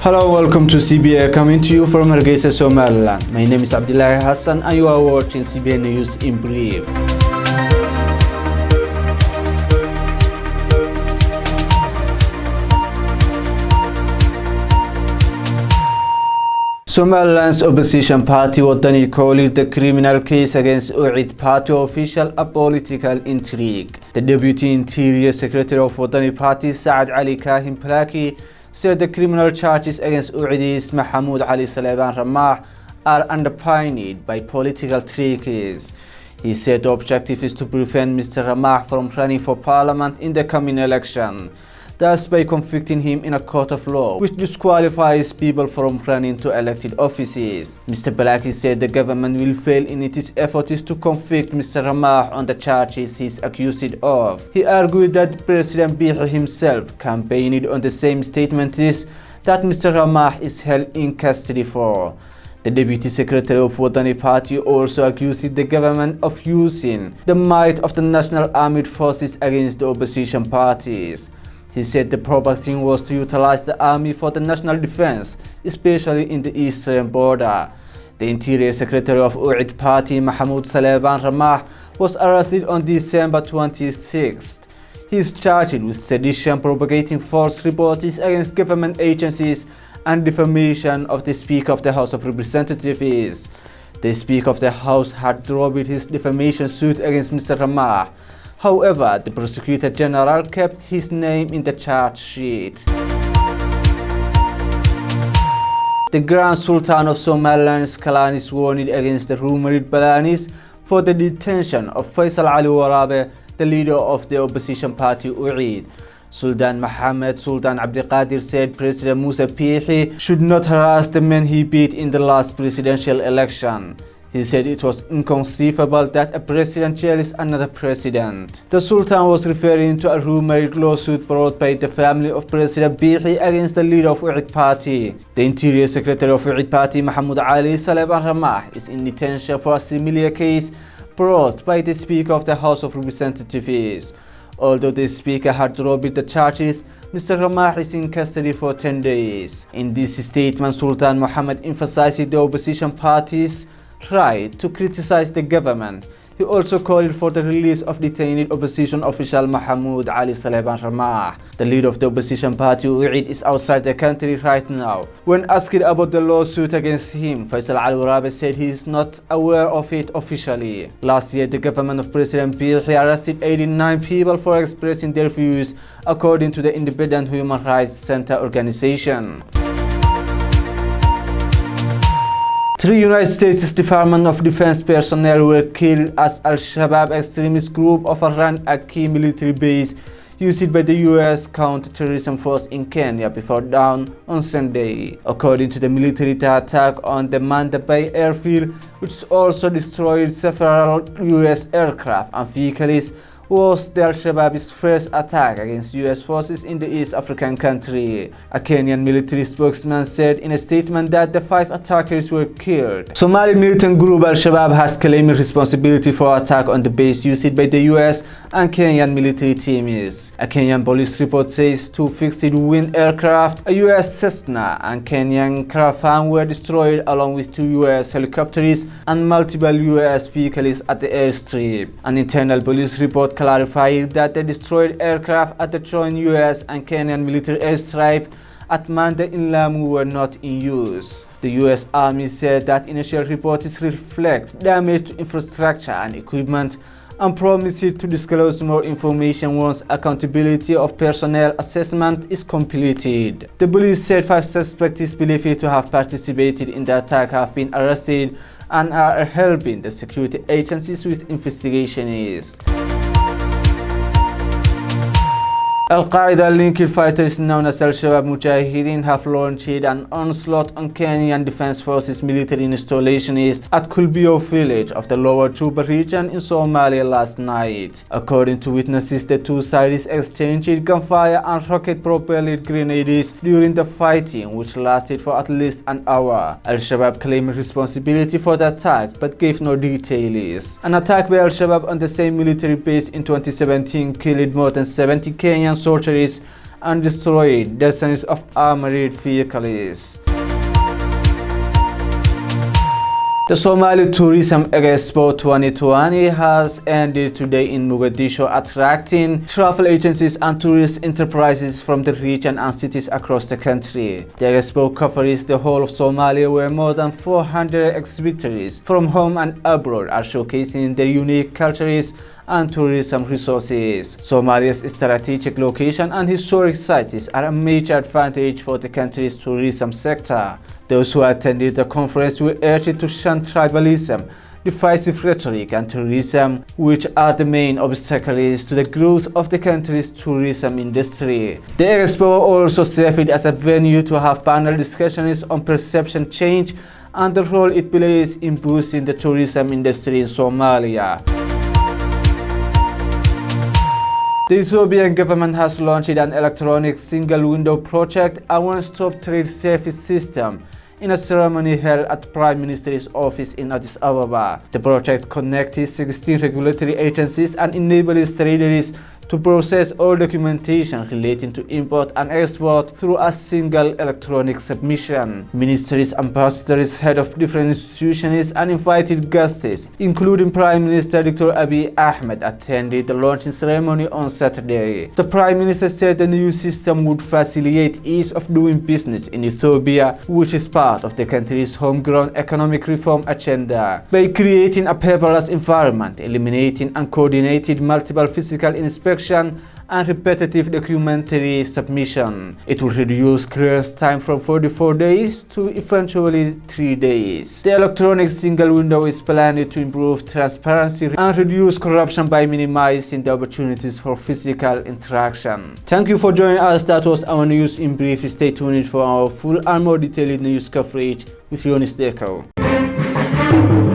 Hello, welcome to CBA, coming to you from Hargeisa, Somaliland. My name is Abdillahi Hassan and you are watching CBA News in brief. Somaliland's opposition party Wadani called the criminal case against U'id party official a political intrigue. The Deputy Interior Secretary of Wadani Party, Saad Ali Kahin Plaki, said the criminal charges against U'idis Mahmoud Ali Salaiban Ramah are underpinned by political tricks. He said the objective is to prevent Mr. Ramah from running for parliament in the coming election, thus by convicting him in a court of law, which disqualifies people from running to elected offices. Mr. Balaki said the government will fail in its efforts to convict Mr. Ramah on the charges he is accused of. He argued that President Bihi himself campaigned on the same statements that Mr. Ramah is held in custody for. The Deputy Secretary of Wadani Party also accused the government of using the might of the National Armed Forces against the opposition parties. He said the proper thing was to utilize the army for the national defense, especially in the eastern border. The Interior Secretary of U'id Party, Mahmoud Salaiban Ramah, was arrested on December 26th. He is charged with sedition, propagating false reports against government agencies, and defamation of the Speaker of the House of Representatives. The Speaker of the House had dropped his defamation suit against Mr. Ramah. However, the Prosecutor General kept his name in the charge sheet. The Grand Sultan of Somaliland's clan is warned against the rumored plans for the detention of Faisal Ali Warabe, the leader of the opposition party U'id. Sultan Mohammed Sultan Abdiqadir said President Musa Bihi should not harass the men he beat in the last presidential election. He said it was inconceivable that a president jails another president. The Sultan was referring to a rumored lawsuit brought by the family of President Bihi against the leader of U'id Party. The Interior Secretary of U'id Party, Mahmoud Ali Salaiban Ramah, is in detention for a similar case brought by the Speaker of the House of Representatives. Although the Speaker had dropped the charges, Mr. Ramah is in custody for 10 days. In this statement, Sultan Mohammed emphasized the opposition parties' right to criticize the government. He also called for the release of detained opposition official Mahmoud Ali Salaiban Ramah. The leader of the opposition party U'id is outside the country right now. When asked about the lawsuit against him, Faisal Ali Warabe said he is not aware of it officially. Last year, the government of President Bihi arrested 89 people for expressing their views, according to the Independent Human Rights Center organization. 3 United States Department of Defense personnel were killed as Al-Shabaab extremist group overran a key military base used by the U.S. counter-terrorism force in Kenya before dawn on Sunday. According to the military, the attack on the Maanta airfield, which also destroyed several U.S. aircraft and vehicles, was the Al-Shabaab's first attack against U.S. forces in the East African country. A Kenyan military spokesman said in a statement that the 5 attackers were killed. Somali militant group Al-Shabaab has claimed responsibility for attack on the base used by the U.S. and Kenyan military teams. A Kenyan police report says 2 fixed-wing aircraft, a U.S. Cessna and Kenyan Caravan were destroyed, along with 2 U.S. helicopters and multiple U.S. vehicles at the airstrip. An internal police report clarified that the destroyed aircraft at the joint U.S. and Kenyan military airstrip at Maanta in Lamu were not in use. The U.S. Army said that initial reports reflect damage to infrastructure and equipment and promised to disclose more information once accountability of personnel assessment is completed. The police said 5 suspects believed to have participated in the attack have been arrested and are helping the security agencies with investigations. Al-Qaeda-linked fighters known as Al-Shabaab Mujahideen have launched an onslaught on Kenyan Defense Forces military installations at Kulbio village of the Lower Juba region in Somalia last night. According to witnesses, the two sides exchanged gunfire and rocket-propelled grenades during the fighting, which lasted for at least an hour. Al-Shabaab claimed responsibility for the attack but gave no details. An attack by Al-Shabaab on the same military base in 2017 killed more than 70 Kenyan soldiers and destroyed dozens of armored vehicles. The Somali Tourism Expo 2020 has ended today in Mogadishu, attracting travel agencies and tourist enterprises from the region and cities across the country. The expo covers the whole of Somalia, where more than 400 exhibitors from home and abroad are showcasing their unique cultures and tourism resources. Somalia's strategic location and historic sites are a major advantage for the country's tourism sector. Those who attended the conference were urged to shun tribalism, divisive rhetoric, and tourism, which are the main obstacles to the growth of the country's tourism industry. The expo also served as a venue to have panel discussions on perception change and the role it plays in boosting the tourism industry in Somalia. The Ethiopian government has launched an electronic single-window project, a one-stop trade service system, in a ceremony held at the Prime Minister's office in Addis Ababa. The project connects 16 regulatory agencies and enables traders to process all documentation relating to import and export through a single electronic submission. Ministers, ambassadors, heads of different institutions, and invited guests, including Prime Minister Dr. Abiy Ahmed, attended the launching ceremony on Saturday. The Prime Minister said the new system would facilitate ease of doing business in Ethiopia, which is part of the country's homegrown economic reform agenda, by creating a paperless environment, eliminating and coordinating multiple physical inspections and repetitive documentary submission. It will reduce clearance time from 44 days to eventually 3 days. The electronic single window is planned to improve transparency and reduce corruption by minimizing the opportunities for physical interaction. Thank you for joining us. That was our news in brief. Stay tuned for our full and more detailed news coverage with Yonis Deko.